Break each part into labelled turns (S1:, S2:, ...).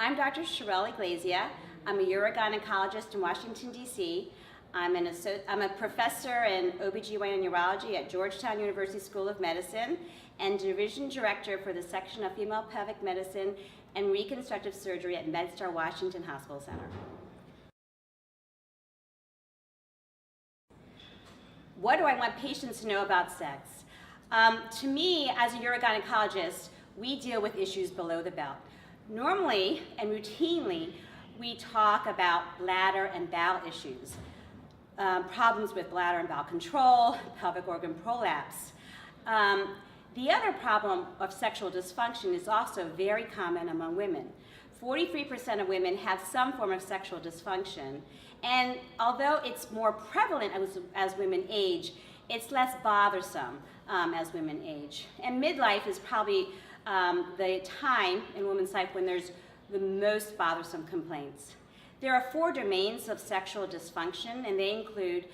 S1: I'm Dr. Sherelle Iglesias. I'm a urogynecologist in Washington, D.C. I'm a professor in OBGYN and urology at Georgetown University School of Medicine and division director for the section of female pelvic medicine and reconstructive surgery at MedStar Washington Hospital Center. What do I want patients to know about sex? To me, as a urogynecologist, we deal with issues below the belt. Normally and routinely, we talk about bladder and bowel issues, problems with bladder and bowel control, pelvic organ prolapse. The other problem of sexual dysfunction is also very common among women. 43% of women have some form of sexual dysfunction, and although it's more prevalent as women age, it's less bothersome as women age. And midlife is probably the time in women's life when there's the most bothersome complaints. There are 4 domains of sexual dysfunction, and they include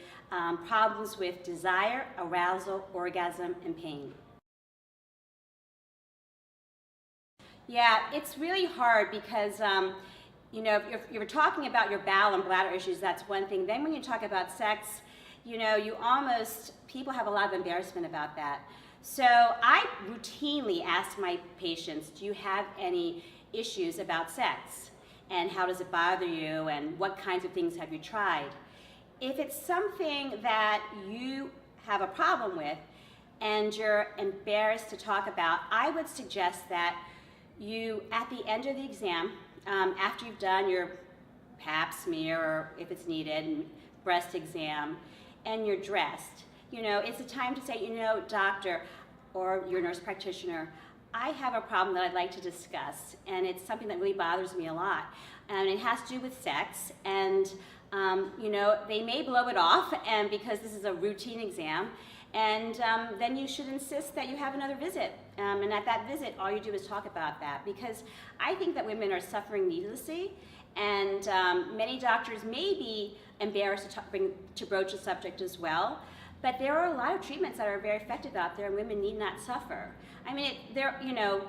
S1: problems with desire, arousal, orgasm, and pain. Yeah, it's really hard because you know, if you're talking about your bowel and bladder issues, that's one thing. Then when you talk about sex, you know, people have a lot of embarrassment about that. So I routinely ask my patients, do you have any issues about sex? And how does it bother you? And what kinds of things have you tried? If it's something that you have a problem with and you're embarrassed to talk about, I would suggest that you, at the end of the exam, after you've done your pap smear, or if it's needed, and breast exam, and you're dressed, you know, it's a time to say, you know, doctor, or your nurse practitioner, I have a problem that I'd like to discuss, and it's something that really bothers me a lot. And it has to do with sex, and you know, they may blow it off, and because this is a routine exam, and then you should insist that you have another visit. And at that visit, all you do is talk about that, because I think that women are suffering needlessly, and many doctors may be embarrassed to broach the subject as well. But there are a lot of treatments that are very effective out there, and women need not suffer. I mean, you know,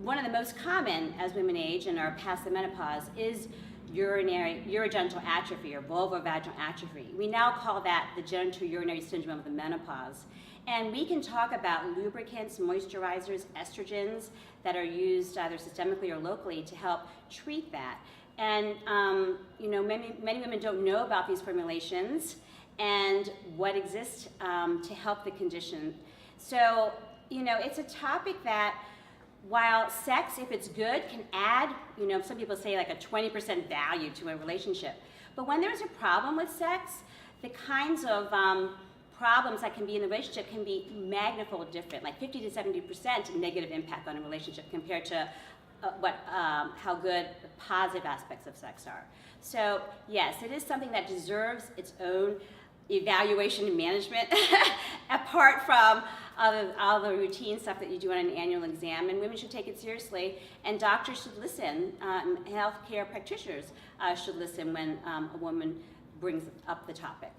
S1: one of the most common as women age and are past the menopause is urogenital atrophy or vulvovaginal atrophy. We now call that the genitourinary syndrome of the menopause. And we can talk about lubricants, moisturizers, estrogens that are used either systemically or locally to help treat that. And you know, many women don't know about these formulations and what exists to help the condition. So, you know, it's a topic that, while sex, if it's good, can add, you know, some people say like a 20% value to a relationship. But when there's a problem with sex, the kinds of problems that can be in the relationship can be magnifold different, like 50 to 70% negative impact on a relationship compared to how good the positive aspects of sex are. So yes, it is something that deserves its own evaluation and management apart from all the routine stuff that you do on an annual exam, and women should take it seriously, and doctors should listen, healthcare practitioners should listen when a woman brings up the topic.